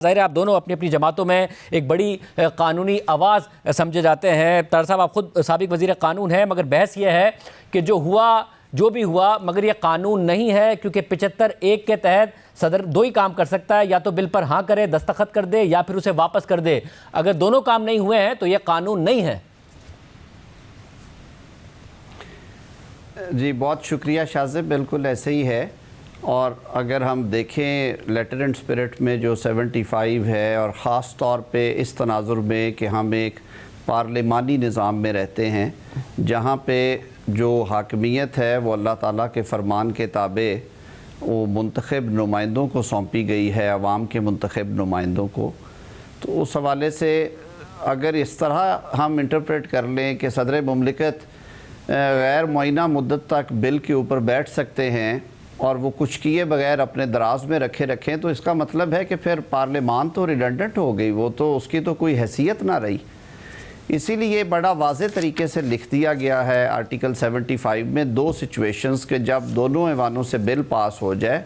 ज़ाहिर है आप दोनों अपनी अपनी जमातों में एक बड़ी कानूनी आवाज़ समझे जाते हैं। तार साहब आप खुद साबिक वज़ीर कानून हैं, मगर बहस ये है कि जो भी हुआ मगर ये कानून नहीं है, क्योंकि 75(1) के तहत सदर दो ही काम कर सकता है, या तो बिल पर हाँ करे, दस्तखत कर दे, या फिर उसे वापस कर दे। अगर दोनों काम नहीं हुए हैं तो ये कानून नहीं है। जी बहुत शुक्रिया शाज़िब, बिल्कुल ऐसे ही है। और अगर हम देखें लेटर एंड स्पिरिट में जो 75 है, और ख़ास तौर पे इस तनाजुर में कि हम एक पार्लिमानी निज़ाम में रहते हैं जहाँ पे जो हाकमियत है वो अल्लाह ताला के फ़रमान के ताबे वो मुंतखब नुमाइंदों को सौंपी गई है, अवाम के मुंतखब नुमाइंदों को। तो उस हवाले से अगर इस तरह हम इंटरप्रेट कर लें कि सदर मुमलिकत गैर मुअय्यना मुद्दत तक बिल के ऊपर बैठ सकते हैं और वो कुछ किए बगैर अपने दराज में रखें, तो इसका मतलब है कि फिर पार्लिमान तो रिडंडेंट हो गई, वो तो उसकी तो कोई हैसियत ना रही। इसीलिए बड़ा वाज़े तरीके से लिख दिया गया है आर्टिकल 75 में दो सिचुएशंस के जब दोनों ऐवानों से बिल पास हो जाए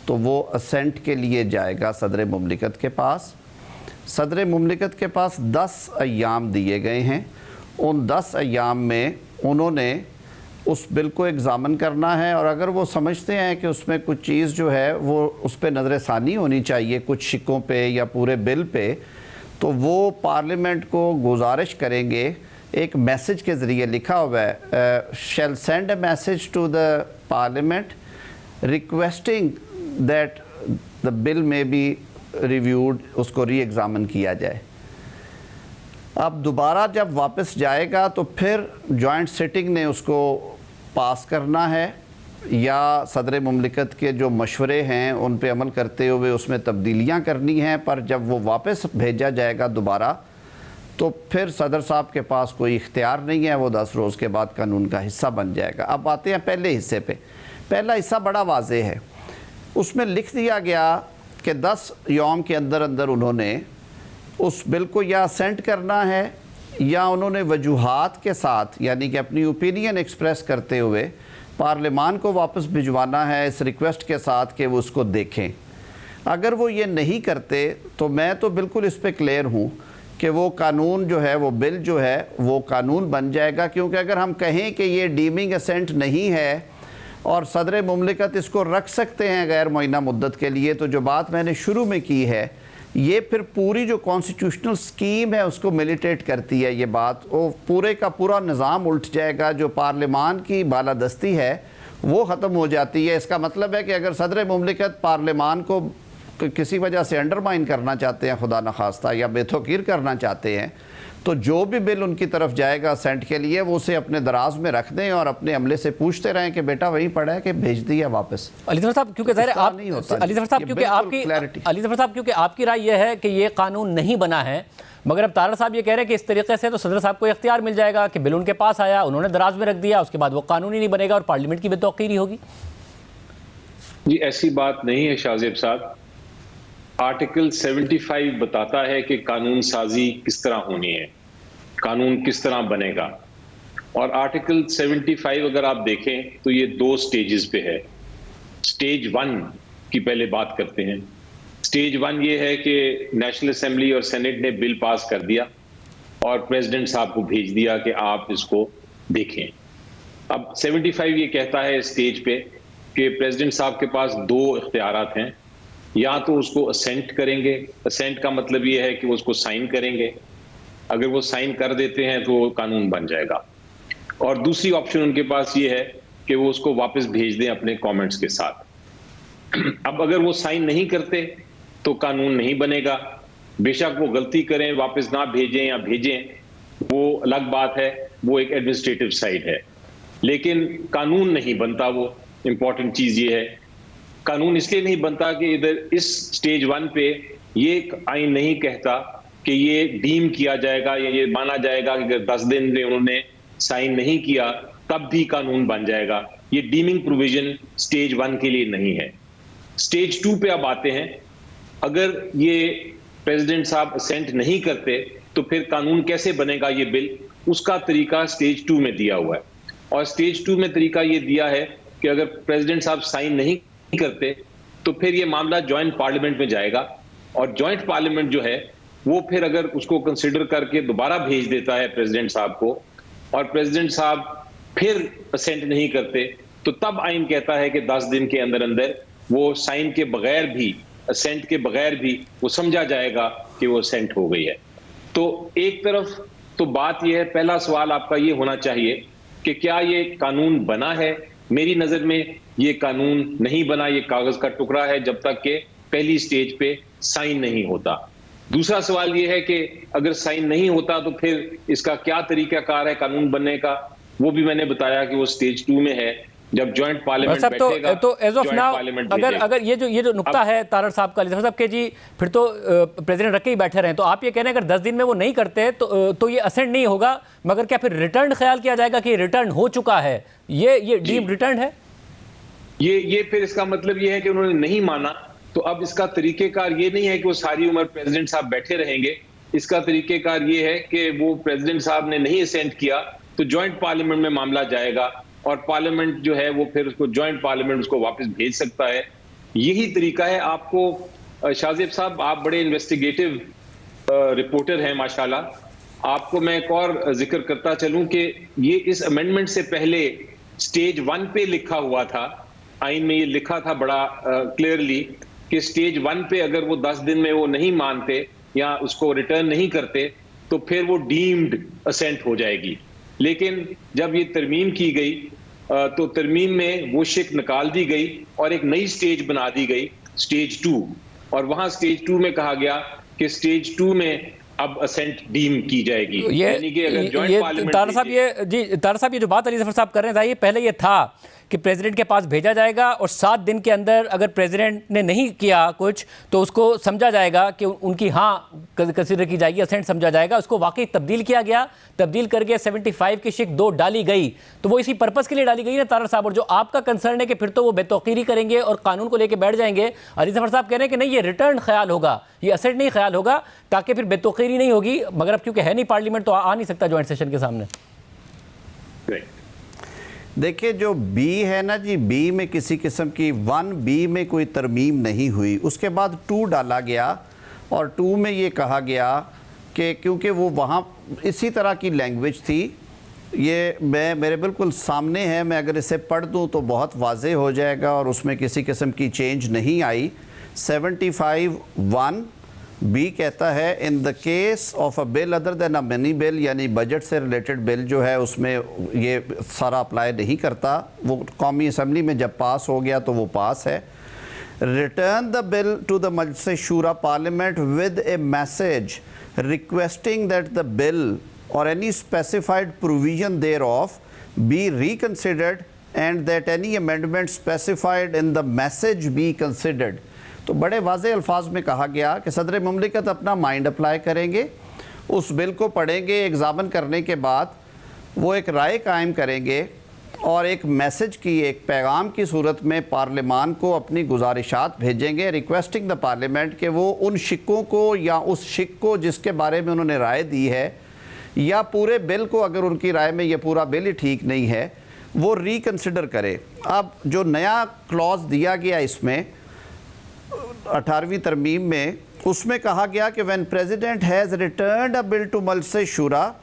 तो वो असेंट के लिए जाएगा सदर मुमलिकत के पास। सदर मुमलिकत के पास 10 अय्याम दिए गए हैं। उन 10 अय्याम में उन्होंने उस बिल को एग्ज़ामिन करना है, और अगर वो समझते हैं कि उसमें कुछ चीज़ जो है वो उस पर नज़र षानी होनी चाहिए कुछ शिकों पे या पूरे बिल पे, तो वो पार्लियामेंट को गुजारिश करेंगे। एक मैसेज के ज़रिए लिखा हुआ है, shall send a message to the parliament requesting that the bill may be reviewed, उसको री एग्ज़ामिन किया जाए। अब दोबारा जब वापस जाएगा तो फिर जॉइंट सिटिंग ने उसको पास करना है, या सदर मुमलिकत के जो मशवरे हैं उन पे अमल करते हुए उसमें तब्दीलियां करनी हैं। पर जब वो वापस भेजा जाएगा दोबारा तो फिर सदर साहब के पास कोई इख्तियार नहीं है, वो 10 रोज़ के बाद कानून का हिस्सा बन जाएगा। अब आते हैं पहले हिस्से पे। पहला हिस्सा बड़ा वाज़ेह है, उसमें लिख दिया गया कि 10 यौम के अंदर अंदर उन्होंने उस बिल को या असेंट करना है, या उन्होंने वजूहात के साथ यानी कि अपनी ओपिनियन एक्सप्रेस करते हुए पार्लियामान को वापस भिजवाना है इस रिक्वेस्ट के साथ कि वो उसको देखें। अगर वो ये नहीं करते तो मैं तो बिल्कुल इस पे क्लियर हूँ कि वो कानून जो है, वो बिल जो है वो कानून बन जाएगा। क्योंकि अगर हम कहें कि ये डीमिंग असेंट नहीं है और सदर मुमलिकत इसको रख सकते हैं गैर मुअय्यना मुद्दत के लिए, तो जो बात मैंने शुरू में की है ये फिर पूरी जो कॉन्स्टिट्यूशनल स्कीम है उसको मिलिटेट करती है। ये बात वो पूरे का पूरा निज़ाम उल्ट जाएगा, जो पार्लियामान की बालादस्ती है वो ख़त्म हो जाती है। इसका मतलब है कि अगर सदर मुमलिकत पार्लियामान को किसी वजह से अंडरमाइन करना चाहते हैं, खुदा न खास्ता, या बेतौकीर करना चाहते हैं, तो जो भी बिल उनकी तरफ जाएगा असेंट के लिए वो उसे अपने दराज में रख दें और अपने अमले से पूछते रहें कि बेटा वही पड़ा है कि भेज दिया वापस। अली ज़फ़र साहब, क्योंकि ज़ाहिर आप नहीं होता अली ज़फ़र साहब, क्योंकि आपकी राय यह है कि ये कानून नहीं बना है, मगर अब तारड़ साहब ये कह रहे हैं कि इस तरीके से तो सदर साहब को इख्तियार मिल जाएगा कि बिल उनके पास आया, उन्होंने दराज में रख दिया, उसके बाद वो कानून ही नहीं बनेगा और पार्लियामेंट की बेतौकीरी होगी। जी ऐसी बात नहीं है शाज़िब साहब। आर्टिकल 75 बताता है कि कानून साजी किस तरह होनी है, कानून किस तरह बनेगा। और आर्टिकल 75 अगर आप देखें तो ये 2 स्टेजेस पे है। स्टेज 1 की पहले बात करते हैं। स्टेज 1 ये है कि नेशनल असेंबली और सेनेट ने बिल पास कर दिया और प्रेसिडेंट साहब को भेज दिया कि आप इसको देखें। अब 75 ये कहता है स्टेज पे कि प्रेसिडेंट साहब के पास 2 इख्तियारात हैं, या तो उसको असेंट करेंगे, असेंट का मतलब ये है कि वो उसको साइन करेंगे, अगर वो साइन कर देते हैं तो वो कानून बन जाएगा, और दूसरी ऑप्शन उनके पास ये है कि वो उसको वापस भेज दें अपने कमेंट्स के साथ। अब अगर वो साइन नहीं करते तो कानून नहीं बनेगा। बेशक वो गलती करें, वापस ना भेजें या भेजें, वो अलग बात है, वो एक एडमिनिस्ट्रेटिव साइड है, लेकिन कानून नहीं बनता। वो इंपॉर्टेंट चीज ये है, कानून इसलिए नहीं बनता कि इधर इस स्टेज 1 पे ये आइन नहीं कहता कि ये डीम किया जाएगा या ये माना जाएगा कि अगर 10 दिन में उन्होंने साइन नहीं किया तब भी कानून बन जाएगा। ये डीमिंग प्रोविजन स्टेज 1 के लिए नहीं है। स्टेज 2 पे अब आते हैं। अगर ये प्रेसिडेंट साहब असेंट नहीं करते तो फिर कानून कैसे बनेगा ये बिल, उसका तरीका स्टेज 2 में दिया हुआ है। और स्टेज 2 में तरीका ये दिया है कि अगर प्रेसिडेंट साहब साइन नहीं करते तो फिर ये मामला ज्वाइंट पार्लियामेंट में जाएगा और जॉइंट पार्लियामेंट जो है वो फिर अगर उसको कंसिडर करके दोबारा भेज देता है प्रेसिडेंट साहब को, और प्रेसिडेंट साहब फिर असेंट नहीं करते, तो तब आइन कहता है कि 10 दिन के अंदर अंदर वो साइन के बगैर भी, असेंट के बगैर भी वो समझा जाएगा कि वो असेंट हो गई है। तो एक तरफ तो बात यह है, पहला सवाल आपका ये होना चाहिए कि क्या ये कानून बना है। मेरी नजर में ये कानून नहीं बना, ये कागज का टुकड़ा है जब तक कि पहली स्टेज पे साइन नहीं होता। दूसरा सवाल ये है कि अगर साइन नहीं होता तो फिर इसका क्या तरीकाकार है कानून बनने का, वो भी मैंने बताया कि वो स्टेज 2 में है, जब जॉइंट पार्लियामेंट बैठेगा। तो एज ऑफ नाउ अगर ये जो नुक्ता है तारड़ साहब का, साहब के जी फिर तो प्रेसिडेंट रख के ही बैठे रहे, तो आप ये कह रहे हैं अगर 10 दिन में वो नहीं करते तो ये असेंट नहीं होगा, मगर क्या फिर रिटर्न ख्याल किया जाएगा कि रिटर्न हो चुका है, ये डीम रिटर्न है? ये फिर इसका मतलब ये है कि उन्होंने नहीं माना, तो अब इसका तरीकेकार ये नहीं है कि वो सारी उम्र प्रेसिडेंट साहब बैठे रहेंगे। इसका तरीकेकार ये है कि वो प्रेसिडेंट साहब ने नहीं असेंट किया तो जॉइंट पार्लियामेंट में मामला जाएगा, और पार्लियामेंट जो है वो फिर उसको जॉइंट पार्लियामेंट उसको वापस भेज सकता है। यही तरीका है। आपको शाहजेब साहब, आप बड़े इन्वेस्टिगेटिव रिपोर्टर हैं माशाल्लाह। आपको मैं एक और जिक्र करता चलूं कि ये इस अमेंडमेंट से पहले स्टेज 1 पे लिखा हुआ था, आइन में ये लिखा था बड़ा क्लियरली कि स्टेज 1 पे अगर वो 10 दिन में वो नहीं मानते या उसको रिटर्न नहीं करते तो फिर वो डीम्ड असेंट हो जाएगी। लेकिन जब ये तरमीम की गई तो तरमीम में वो शिक निकाल दी गई और एक नई स्टेज बना दी गई, स्टेज 2, और वहां स्टेज 2 में कहा गया कि स्टेज 2 में अब असेंट डीम की जाएगी। यानी कि अगर जॉइंट पार्लियामेंट तारड़ साहब ये जो बात अली ज़फ़र साहब कर रहे हैं, पहले ये था कि प्रेसिडेंट के पास भेजा जाएगा और 7 दिन के अंदर अगर प्रेसिडेंट ने नहीं किया कुछ तो उसको समझा जाएगा कि उनकी हाँ कंसीडर की जाएगी, असेंट समझा जाएगा। उसको वाकई तब्दील किया गया, तब्दील करके 75 की शिक 2 डाली गई, तो वो इसी पर्पज़ के लिए डाली गई ना तारड़ साहब। और जो आपका कंसर्न है कि फिर तो वो बेतौकीरी करेंगे और कानून को लेकर बैठ जाएंगे, अली ज़फ़र साहब कह रहे हैं कि नहीं, ये रिटर्न ख्याल होगा, ये असेंट नहीं ख्याल होगा, ताकि फिर बेतौकीरी नहीं होगी। मगर अब क्योंकि है नहीं पार्लियामेंट तो आ नहीं सकता जॉइंट सेशन के सामने। देखिए, जो बी है ना जी, बी में किसी किस्म की 1B में कोई तरमीम नहीं हुई, उसके बाद 2 डाला गया और 2 में ये कहा गया कि क्योंकि वो वहाँ इसी तरह की लैंग्वेज थी, ये मेरे बिल्कुल सामने है, मैं अगर इसे पढ़ दूँ तो बहुत वाज़ेह हो जाएगा, और उसमें किसी किस्म की चेंज नहीं आई। 75(1) बी कहता है in the case of a bill other than a money bill, यानी बजट से रिलेटेड बिल जो है उसमें ये सारा अप्लाई नहीं करता, वो कौमी असम्बली में जब पास हो गया तो वो पास है। Return the bill to the Majlis Shura parliament with a message requesting that the bill or any specified provision thereof be reconsidered and that any amendment specified in the message be considered. तो बड़े वाज़े अल्फाज में कहा गया कि सदर मुमलिकत अपना माइंड अप्लाई करेंगे, उस बिल को पढ़ेंगे, एग्ज़ामिन करने के बाद वो एक राय कायम करेंगे और एक मैसेज की, एक पैगाम की सूरत में पार्लियामान को अपनी गुजारिशात भेजेंगे, रिक्वेस्टिंग द पार्लियामेंट कि वो उन शिक्कों को या उस शिक को जिसके बारे में उन्होंने राय दी है, या पूरे बिल को, अगर उनकी राय में ये पूरा बिल ही ठीक नहीं है, वो रिकन्सिडर करे। अब जो नया क्लॉज दिया गया इसमें 18वीं तरमीम में, उसमें कहा गया कि when president has returned a bill to Majlis Shura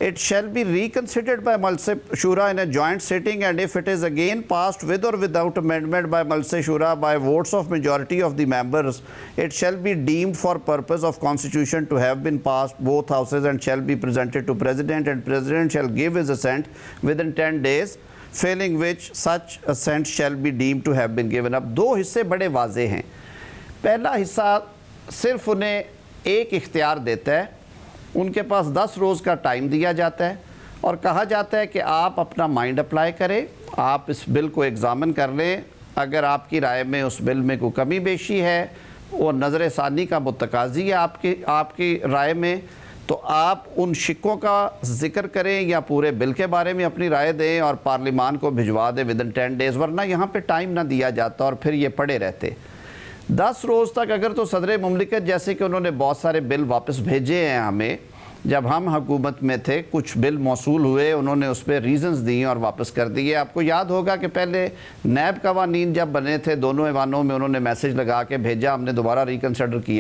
it shall be reconsidered by Majlis Shura in a joint sitting, and if it is again passed with or without amendment by Majlis Shura by votes of majority of the members, it shall be deemed for purpose of constitution to have been passed both houses and shall be presented to President, and President shall give his assent within 10 days, failing which such assent shall be deemed to have been given up। दो हिस्से बड़े वाजे हैं। पहला हिस्सा सिर्फ उन्हें एक इख्तियार देता है, उनके पास 10 रोज़ का टाइम दिया जाता है और कहा जाता है कि आप अपना माइंड अप्लाई करें, आप इस बिल को एग्ज़ामिन कर लें, अगर आपकी राय में उस बिल में कोई कमी बेशी है, वो नज़र सानी का मुतकाज़ी है आपकी राय में, तो आप उन शिक्कों का जिक्र करें या पूरे बिल के बारे में अपनी राय दें और पार्लियामान को भिजवा दें विदिन 10 डेज़, वरना यहाँ पे टाइम ना दिया जाता और फिर ये पड़े रहते 10 रोज़ तक। अगर तो सदर मुमलिकत, जैसे कि उन्होंने बहुत सारे बिल वापस भेजे हैं हमें, जब हम हुकूमत में थे कुछ बिल मौसूल हुए, उन्होंने उस पर रीज़न्स दिए और वापस कर दिए। आपको याद होगा कि पहले नैब कवानीन जब बने थे, दोनों ऐवानों में उन्होंने मैसेज लगा के भेजा, हमने दोबारा रिकन्सिडर किया।